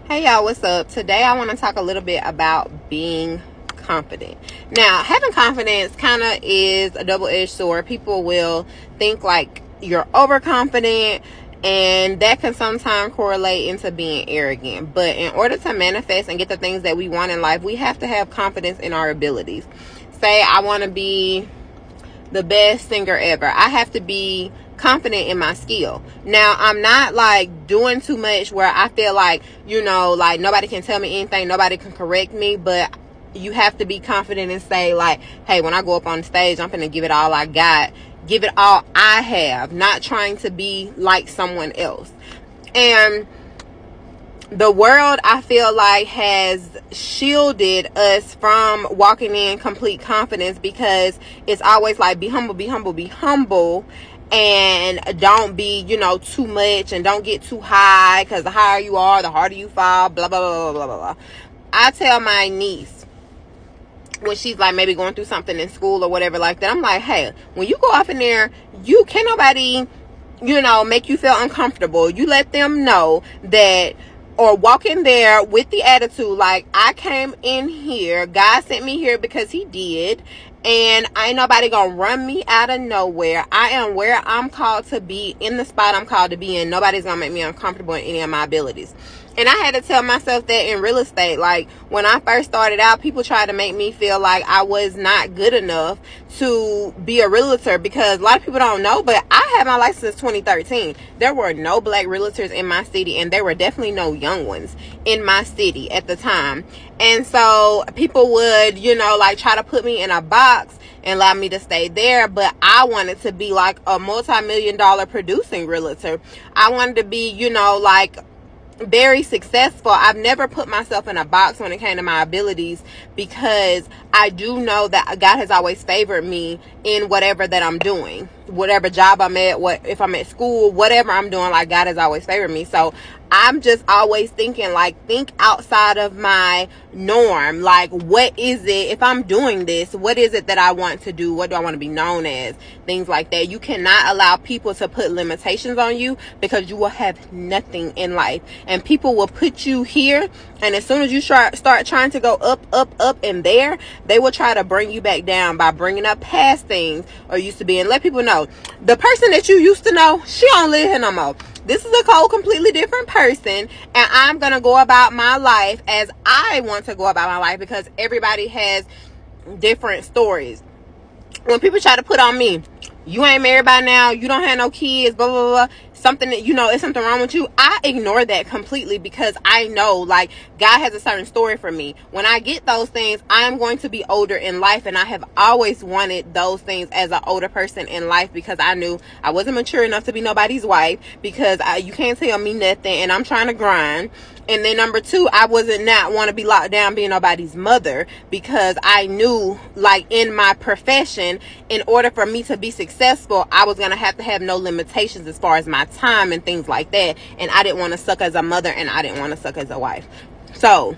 Hey y'all, what's up? Today I want to talk a little bit about being confident. Now, having confidence kind of is a double-edged sword. People will think like you're overconfident, and that can sometimes correlate into being arrogant. But in order to manifest and get the things that we want in life, we have to have confidence in our abilities. Say I want to be the best singer ever. I have to be confident in my skill. Now, I'm not like doing too much where I feel like, like nobody can tell me anything, nobody can correct me, but you have to be confident and say like, hey, when I go up on stage, I'm gonna give it all I got, give it all I have, not trying to be like someone else. And the world, I feel like, has shielded us from walking in complete confidence, because it's always like, be humble, be humble, be humble, and don't be, too much, and don't get too high, because the higher you are, the harder you fall, blah, blah, blah, blah, blah, blah. I tell my niece, when she's like maybe going through something in school or whatever like that, I'm like, hey, when you go off in there, you can't nobody, make you feel uncomfortable. You let them know that, or walk in there with the attitude like, I came in here, God sent me here because he did, and ain't nobody gonna run me out of nowhere. I am where I'm called to be, in the spot I'm called to be in. Nobody's gonna make me uncomfortable in any of my abilities. And I had to tell myself that in real estate. Like, when I first started out, people tried to make me feel like I was not good enough to be a realtor, because a lot of people don't know, but I had my license since 2013. There were no black realtors in my city, and there were definitely no young ones in my city at the time. And so people would, like try to put me in a box and allow me to stay there, but I wanted to be like a multi-million-dollar producing realtor. I wanted to be, like very successful. I've never put myself in a box when it came to my abilities, because I do know that God has always favored me in whatever that I'm doing, whatever job I'm at, if I'm at school, whatever I'm doing, like God has always favored me. So I'm just always thinking like, think outside of my norm. Like, what is it, if I'm doing this, what is it that I want to do? What do I want to be known as? Things like that. You cannot allow people to put limitations on you, because you will have nothing in life. And people will put you here, and as soon as you start trying to go up, up, up in there, they will try to bring you back down by bringing up past things or used to be, and let people know, the person that you used to know, she don't live here no more. This is a whole completely different person, and I'm going to go about my life as I want to go about my life, because everybody has different stories. When people try to put on me, you ain't married by now, you don't have no kids, blah, blah, blah, something that, it's something wrong with you, I ignore that completely, because I know, like, God has a certain story for me. When I get those things, I'm going to be older in life, and I have always wanted those things as an older person in life, because I knew I wasn't mature enough to be nobody's wife, because you can't tell me nothing, and I'm trying to grind. And then number two, I wasn't not want to be locked down being nobody's mother, because I knew, like, in my profession, in order for me to be successful, I was going to have no limitations as far as my time and things like that. And I didn't want to suck as a mother, and I didn't want to suck as a wife. So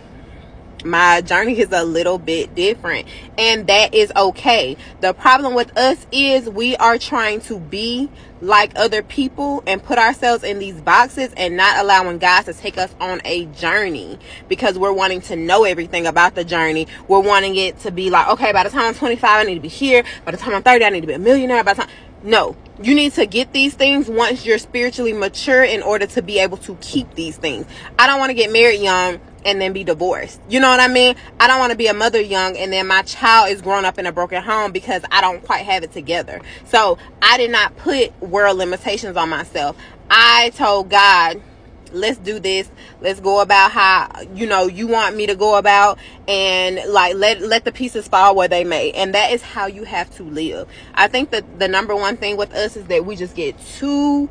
my journey is a little bit different, and that is okay. The problem with us is we are trying to be like other people and put ourselves in these boxes, and not allowing God to take us on a journey, because we're wanting to know everything about the journey. We're wanting it to be like, okay, by the time I'm 25, I need to be here. By the time I'm 30, I need to be a millionaire. By the time, no, you need to get these things once you're spiritually mature, in order to be able to keep these things. I don't want to get married young and then be divorced. You know what I mean? I don't want to be a mother young and then my child is growing up in a broken home, because I don't quite have it together. So I did not put world limitations on myself. I told God, let's do this. Let's go about how, you want me to go about, and like, let the pieces fall where they may. And that is how you have to live. I think that the number one thing with us is that we just get too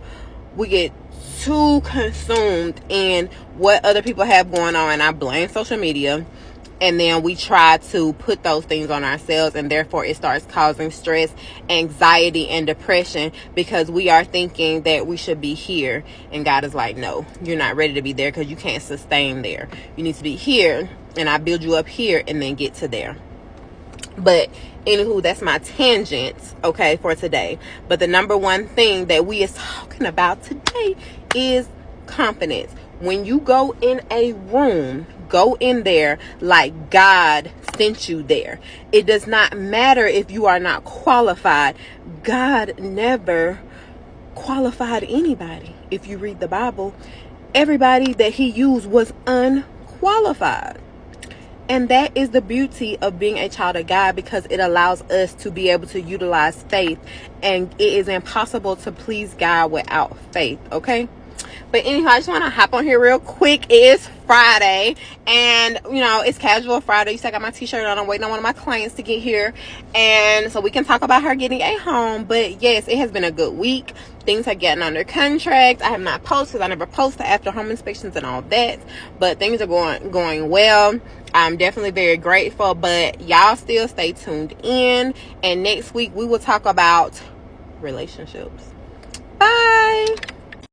consumed in what other people have going on, and I blame social media, and then we try to put those things on ourselves, and therefore it starts causing stress, anxiety, and depression, because we are thinking that we should be here, and God is like, no, you're not ready to be there, because you can't sustain there. You need to be here, and I build you up here, and then get to there. But anywho, that's my tangent, okay, for today. But the number one thing that we is talking about today is confidence. When you go in a room, go in there like God sent you there. It does not matter if you are not qualified. God never qualified anybody. If you read the Bible, everybody that he used was unqualified. And that is the beauty of being a child of God, because it allows us to be able to utilize faith. And it is impossible to please God without faith, okay? But anyhow, I just want to hop on here real quick. It is Friday, and you know, it's casual Friday. So I got my t-shirt on. I'm waiting on one of my clients to get here, and so we can talk about her getting a home. But yes, it has been a good week. Things are getting under contract. I have not posted, because I never post after home inspections and all that, but things are going well. I'm definitely very grateful, but y'all still stay tuned in, and next week we will talk about relationships. Bye.